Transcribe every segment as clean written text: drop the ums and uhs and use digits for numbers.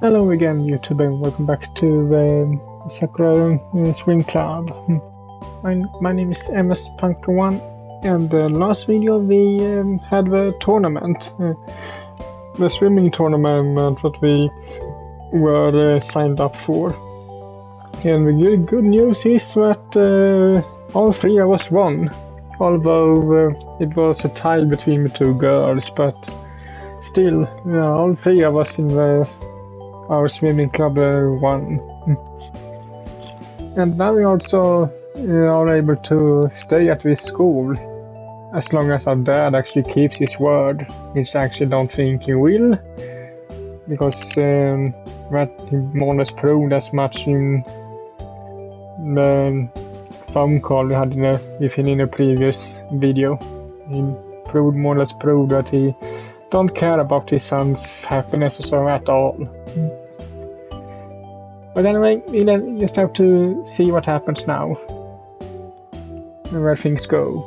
Hello again, YouTube, and welcome back to the Sakura Swim Club. My name is MS-Punker1, and last video we had the tournament, the swimming tournament that we were signed up for. And the good news is that all three of us won, although it was a tie between the two girls, but still, all three of us in our swimming club won. And now we also are able to stay at this school, as long as our dad actually keeps his word, which I actually don't think he will, because that he more or less proved as much in the phone call we had with him in a previous video. He more or less proved that he don't care about his son's happiness or so at all. But anyway, we just have to see what happens now, and where things go.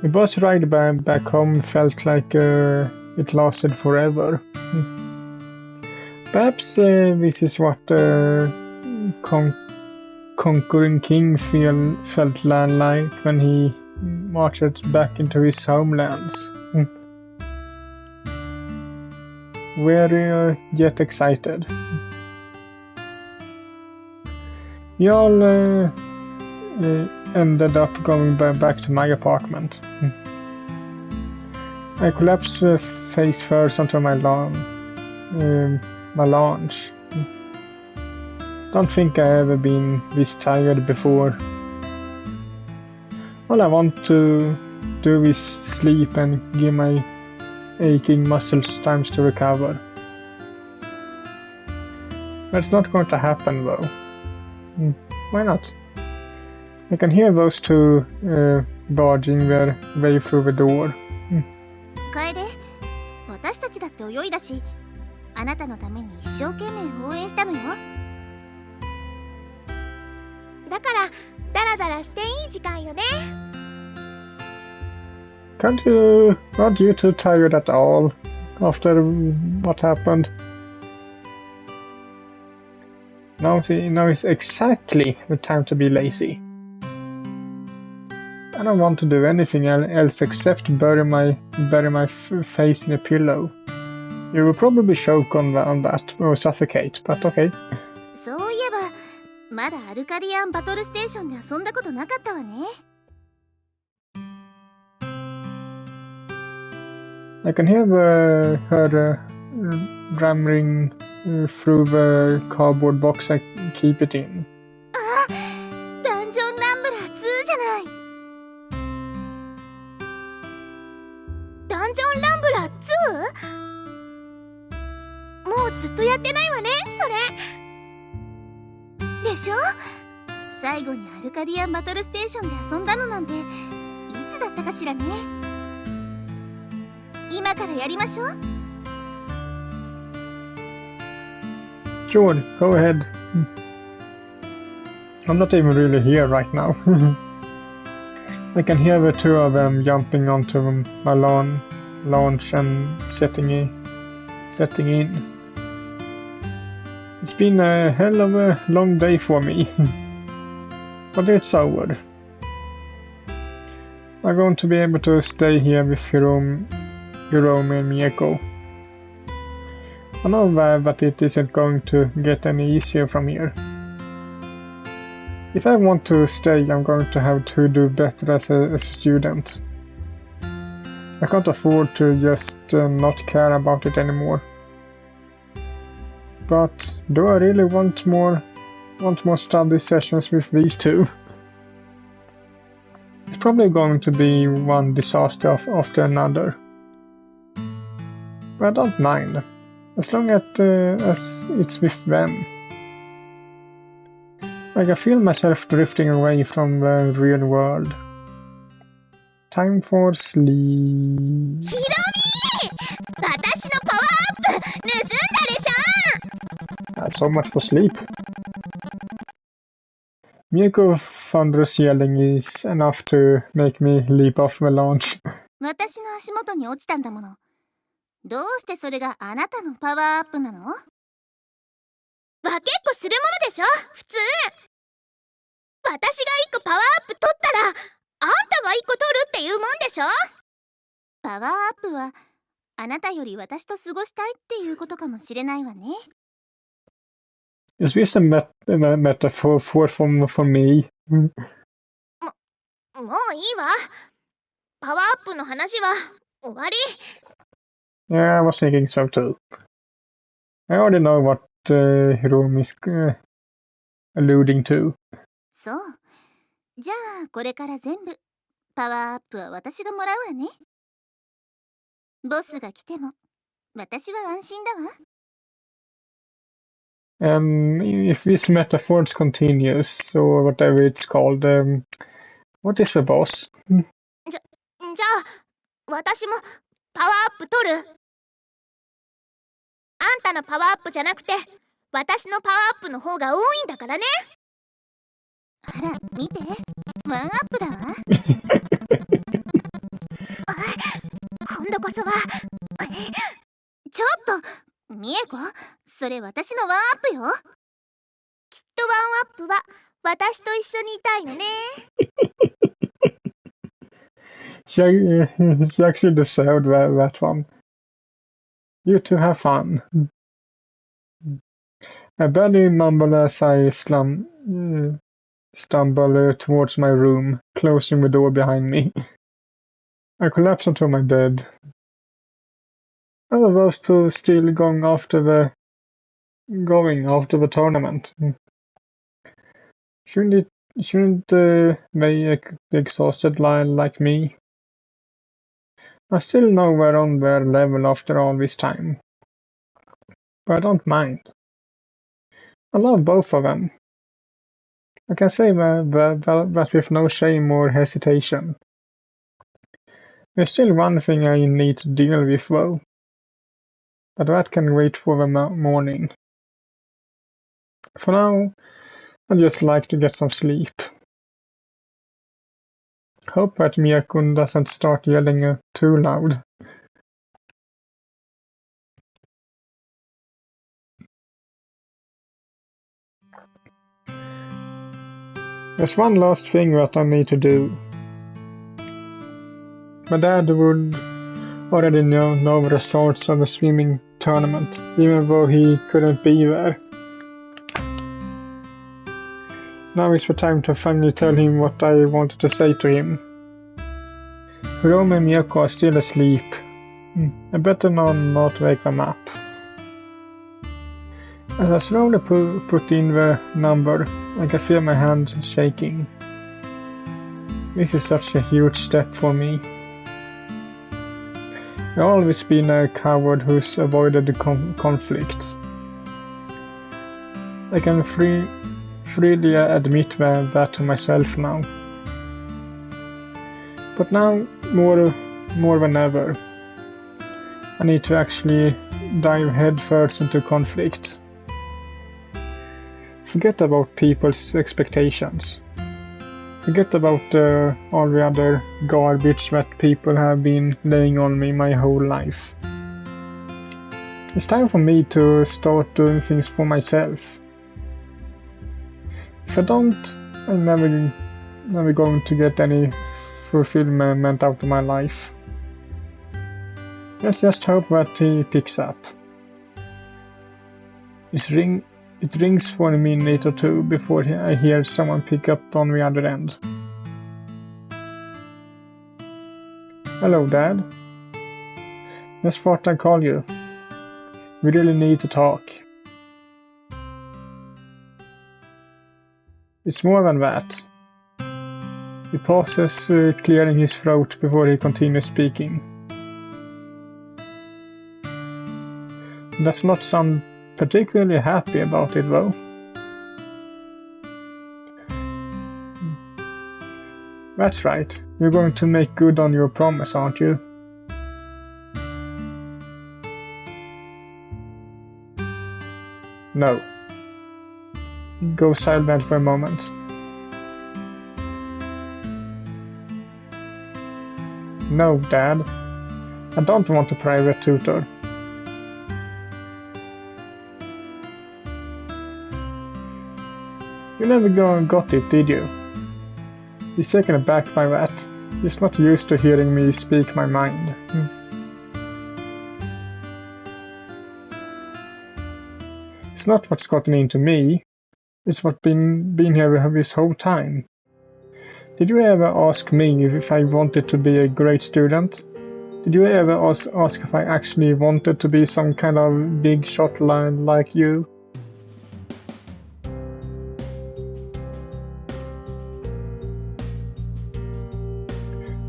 The bus ride back home felt like it lasted forever. Perhaps this is what Conquering King felt like when he marched back into his homelands. Very yet excited. We all ended up going back to my apartment. I collapsed face first onto my lounge. Don't think I ever been this tired before. All I want to do is sleep and give my aching muscles time to recover. That's not going to happen though. Why not? I can hear those two barging their way through the door. Kaede, 私たちだって泳いだし、あなたのために一生懸命応援したのよ。だから、ダラダラしていい時間よね。Aren't you too tired at all after what happened? Now is exactly the time to be lazy. I don't want to do anything else except bury my face in a pillow. You will probably choke on that or suffocate, but okay. そういえば、まだアルカディアンバトルステーションで遊んだことなかったわね。I can hear her ramming through the cardboard box I keep it in. あ、ダンジョンランブラー2じゃない。ダンジョンランブラー 2？ もうずっとやってないわね、それ。でしょ？最後にアルカディアンバトルステーションで遊んだのなんていつだったかしらね。今からやりましょう。Sure, go ahead. I'm not even really here right now. I can hear the two of them jumping onto my launch and setting in. It's been a hell of a long day for me, but it's over. I'm going to be able to stay here with Hiromi and Mieko. I know that it isn't going to get any easier from here. If I want to stay, I'm going to have to do better as a student. I can't afford to just not care about it anymore. But do I really want more study sessions with these two? It's probably going to be one disaster after another. But I don't mind, as long as it's with them. I can feel myself drifting away from the real world. Time for sleep. Hiromi! 私のパワーアップ盗んだでしょ! That's so much for sleep. Mieko thunderous yelling is enough to make me leap off the launch. 私の足元に落ちたんだもの。どうしてそれがあなたのパワーアップなの？分けっこするものでしょ、普通。私が1個パワーアップ取ったら、あんたが1個取るっていうもんでしょ。パワーアップはあなたより私と過ごしたいっていうことかもしれないわね。Is this a metaphor for me? もういいわ。パワーアップの話は終わり。Yeah, I was thinking so too. I already know what Hiromi is alluding to. そう。じゃあこれから全部パワーアップは私がもらうわね。ボスが来ても私は安心だわ。If this metaphor continues, or whatever it's called, what is the boss? じゃあ私もパワーアップ取る。あんたのパワーアップじゃなくて私のパワーアップの方が多いんだからね。あら見て、ワンアップだわ。今度こそは。ちょっとみえこ、それ私のワンアップよ。きっとワンアップは私と一緒にいたいのね。She actually deserved that one. You two have fun. I barely mumble as I stumble towards my room, closing the door behind me. I collapse onto my bed. I was supposed to still going after the tournament. Shouldn't they be exhausted like me? I still know we're on their level after all this time. But I don't mind. I love both of them. I can say that with no shame or hesitation. There's still one thing I need to deal with though. But that can wait for the morning. For now, I'd just like to get some sleep. Hope that Miyako doesn't start yelling too loud. There's one last thing that I need to do. My dad would already know the results of the swimming tournament, even though he couldn't be there. Now is the time to finally tell him what I wanted to say to him. Hiromi and Miyako are still asleep. I better not wake them up. As I slowly put in the number, I can feel my hand shaking. This is such a huge step for me. I've always been a coward who's avoided the conflict. I can freely admit that to myself now. But now, more than ever, I need to actually dive headfirst into conflict. Forget about people's expectations. Forget about all the other garbage that people have been laying on me my whole life. It's time for me to start doing things for myself. If I don't, I'm never going to get any fulfillment out of my life. Let's just hope that he picks up. It rings for a minute or two before I hear someone pick up on the other end. Hello, Dad. Just thought I'd call you. We really need to talk. It's more than that. He pauses, clearing his throat before he continues speaking. Does not sound particularly happy about it though. That's right, you're going to make good on your promise, aren't you? No. Go silent for a moment. No, Dad. I don't want a private tutor. You never got it, did you? He's taken aback by that. He's not used to hearing me speak my mind. It's not what's gotten into me. It's what's been here this whole time. Did you ever ask me if I wanted to be a great student? Did you ever ask if I actually wanted to be some kind of big shot like you?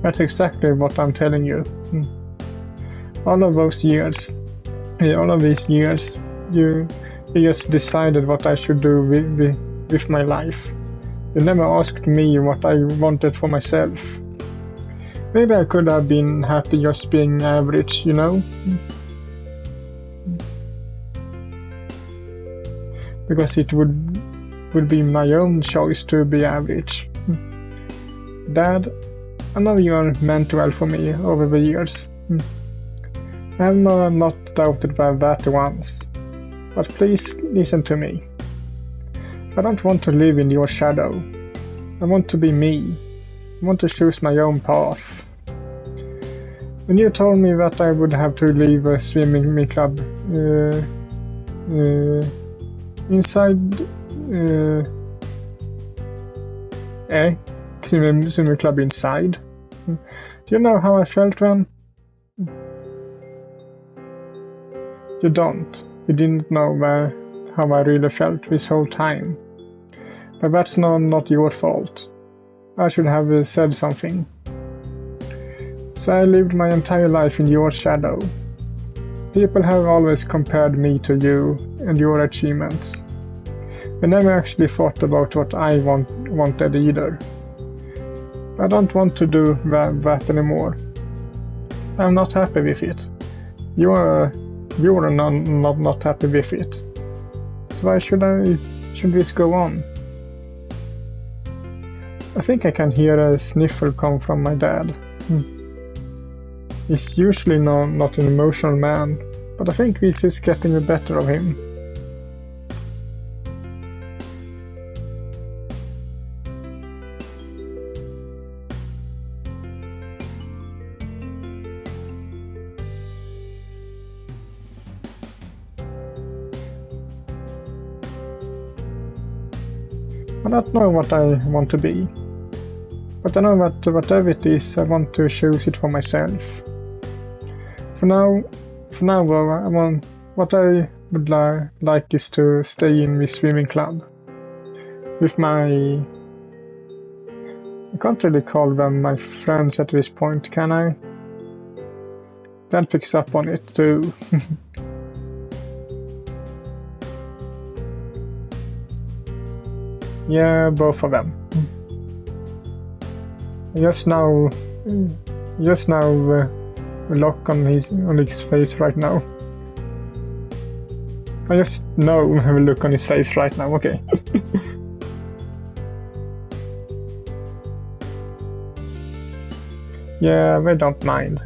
That's exactly what I'm telling you. All of these years, you just decided what I should do with my life. You never asked me what I wanted for myself. Maybe I could have been happy just being average, you know? Because it would be my own choice to be average. Dad, I know you are meant well for me over the years. I have not doubted that once. But please listen to me. I don't want to live in your shadow. I want to be me. I want to choose my own path. When you told me that I would have to leave a swimming club swimming club inside. Do you know how I felt then? You don't. You didn't know how I really felt this whole time. But that's not your fault. I should have said something. So I lived my entire life in your shadow. People have always compared me to you and your achievements. They never actually thought about what I wanted either. I don't want to do that anymore. I'm not happy with it. You're not happy with it. So why should this go on? I think I can hear a sniffle come from my dad. He's usually not an emotional man, but I think this is getting the better of him. I don't know what I want to be, but I know that whatever it is, I want to choose it for myself. For now though, what I would like is to stay in the swimming club with my... I can't really call them my friends at this point, can I? Dad picks up on it too. Yeah, both of them. Just now, look on his face right now. I just know the look on his face right now. Okay. Yeah, they don't mind.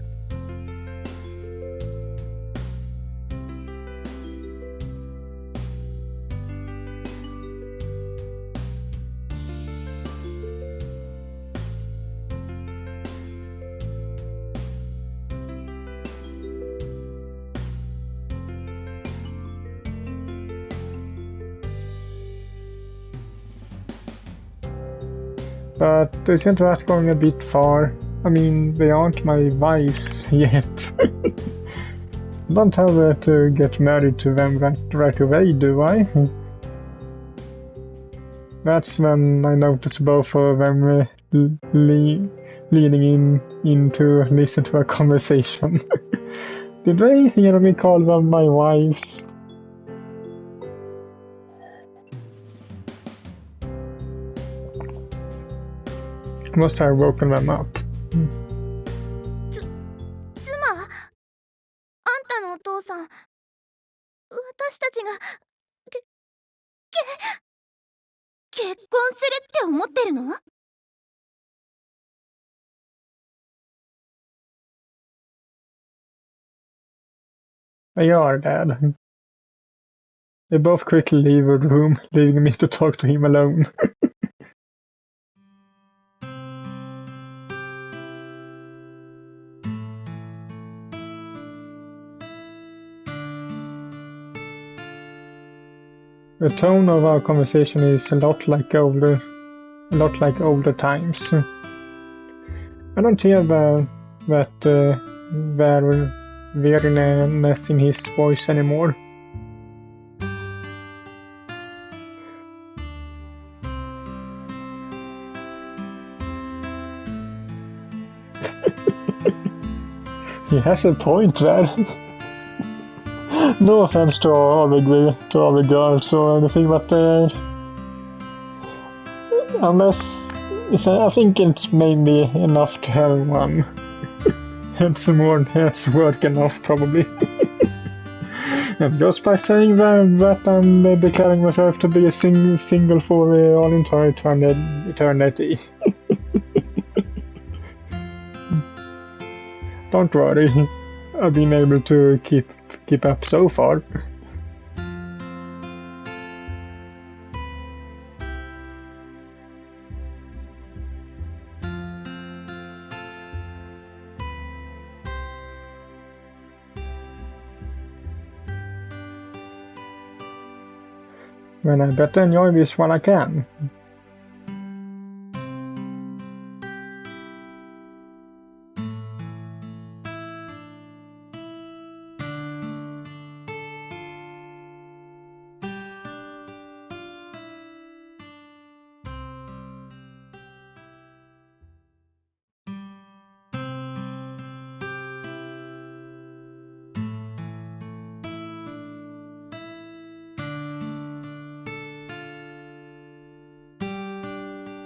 But isn't that going a bit far? I mean, they aren't my wives yet. I don't have to get married to them right away, do I? That's when I noticed both of them leaning in to listen to a conversation. Did they hear me call them my wives? Must have woken them up. 妻、あんたのお父さん、私たちが結婚するって思ってるの？ They are, Dad. They both quickly leave the room, leaving me to talk to him alone. The tone of our conversation is a lot like older times. I don't hear that weariness in his voice anymore. He has a point there. No offense to all the girls or anything, but I think it's maybe enough to have one. It's work enough, probably. And just by saying that I'm declaring myself to be a single for all entire eternity. Don't worry, I've been able to keep up so far. Then I better enjoy this while I can.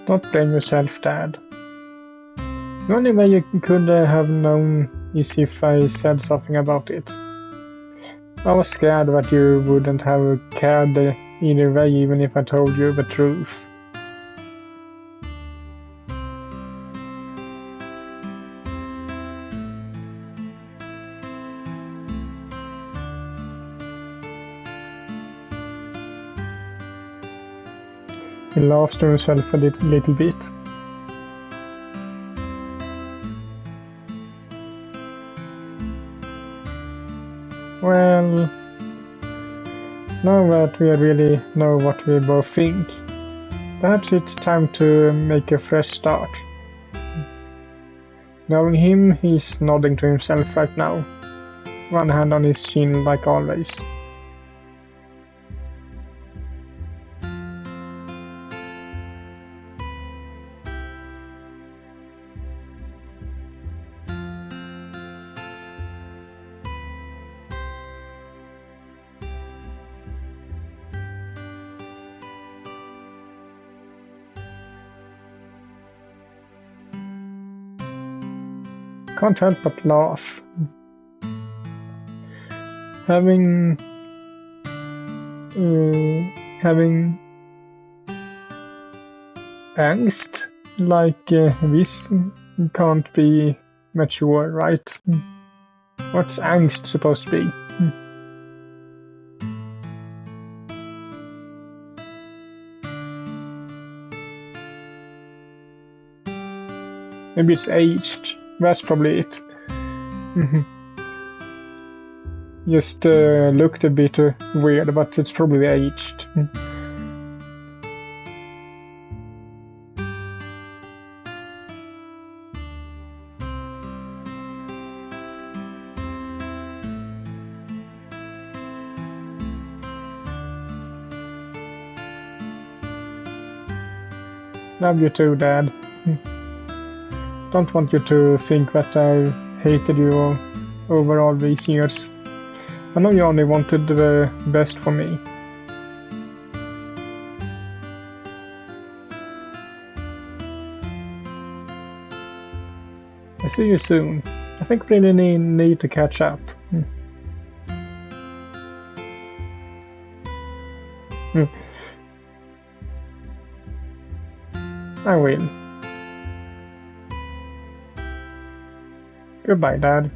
Don't blame yourself, Dad. The only way you could have known is if I said something about it. I was scared that you wouldn't have cared either way, even if I told you the truth. He laughs to himself a little bit. Well, now that we really know what we both think, perhaps it's time to make a fresh start. Knowing him, he's nodding to himself right now, one hand on his chin like always. Can't help but laugh. Having angst like this can't be mature, right? What's angst supposed to be? Maybe it's aged. That's probably it. Just looked a bit weird, but it's probably aged. Love you too, Dad. Don't want you to think that I hated you over all these years. I know you only wanted the best for me. I'll see you soon. I think we really need to catch up. I will. Goodbye, Dad.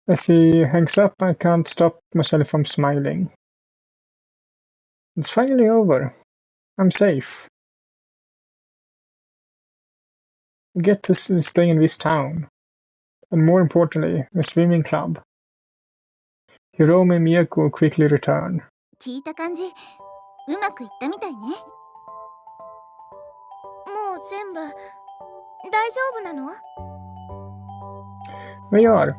As she hangs up, I can't stop myself from smiling. It's finally over. I'm safe. I get to stay in this town. And more importantly, a swimming club. Hirome and Miyako quickly return. 聞いた感じ、うまくいったみたいね。もう全部大丈夫なの？ They are.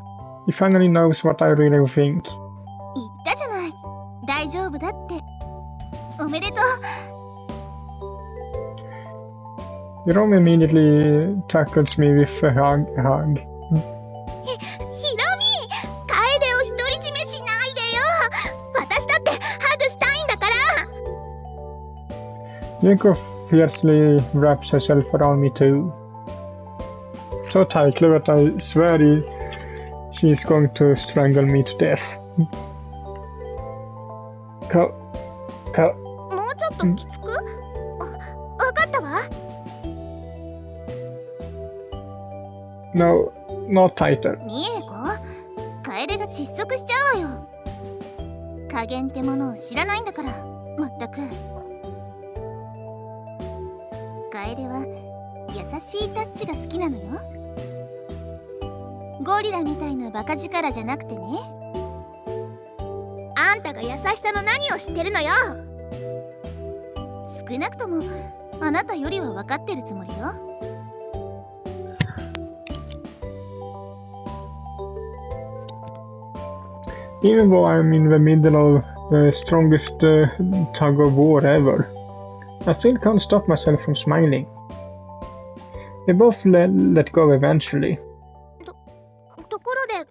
He finally knows what I really think. 言ったじゃない。大丈夫だって。おめでとう。Hirome immediately tackles me with a hug. ひろみ、楓を独り占めしないでよ。私だってハグしたいんだから。Miyako fiercely wraps herself around me too. So tightly that I swear she's going to strangle me to death. もうちょっときつく？わかったわ。No, not tighter. みえこ、楓が窒息しちゃうわよ。加減ってものを知らないんだから、まったく。楓は優しいタッチが好きなのよ。ゴリラみたいなバカ力じゃなくてね。あんたが優しさの何を知ってるのよ。少なくともあなたよりは分かってるつもりよ。Even though I'm in the middle of the strongest tug of war ever, I still can't stop myself from smiling. They both let go eventually. ところで、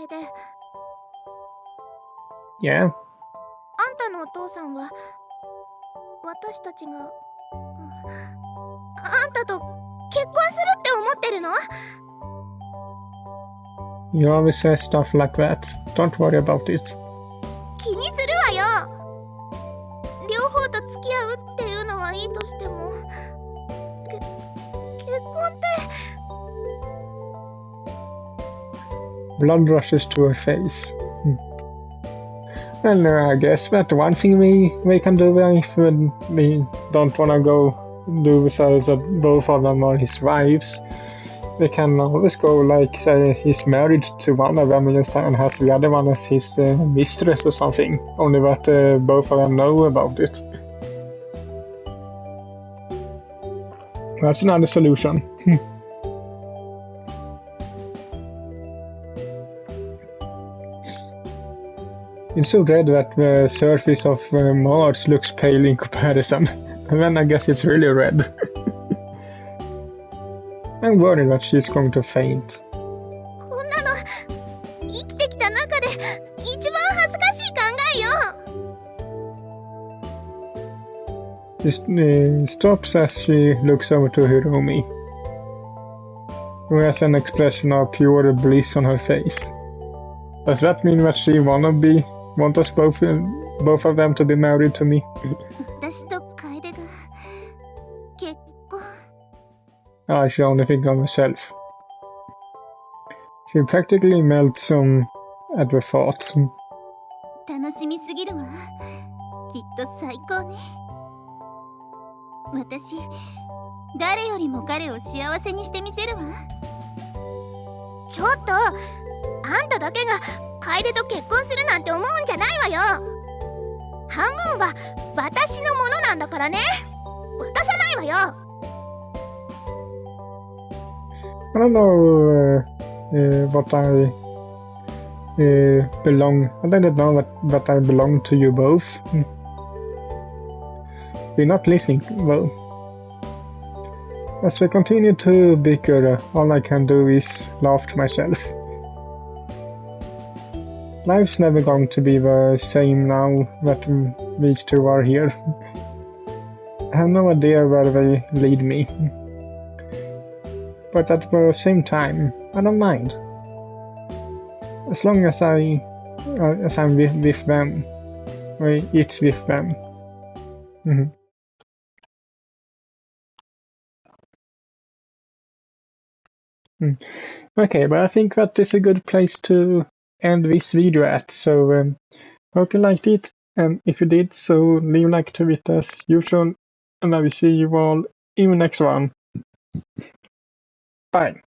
楓。Yeah? あんたのお父さんは、私たちが、あんたと結婚するって思ってるの？ You always say stuff like that. Don't worry about it. 気にするわよ。両方と付き合うっていうのはいいとしても、結婚って。Blood rushes to her face. Well, I guess that one thing we can do if we don't wanna go do so that both of them are his wives. We can always go like say he's married to one of them and has the other one as his mistress or something. Only that both of them know about it. That's another solution. It's so red that the surface of Mars looks pale in comparison. And then I guess it's really red. I'm worried that she's going to faint. こんなの生きてきた中で一番恥ずかしい考えよ。She stops as she looks over to Hiromi, who has an expression of pure bliss on her face. Does that mean that she want us both of them to be married to me? 私と楓が結婚。I should only think of herself. She practically melts at the thought. 楽しみすぎるわ。きっと最高ね。私、誰よりも彼を幸せにしてみせるわ。ちょっと、あんただけが楓と結婚するなんて思うんじゃないわよ。半分は私のものなんだからね。渡さないわよ。I don't know what I belong. I didn't know that I belong to you both. You're not listening, well. As we continue to bicker, all I can do is laugh to myself. Life's never going to be the same now that these two are here. I have no idea where they lead me. But at the same time, I don't mind. As long as I'm with them, it's with them. Okay, but I think that is a good place to end this video at. So hope you liked it, and if you did, so leave a like to it as usual, and I will see you all in the next one. Bye.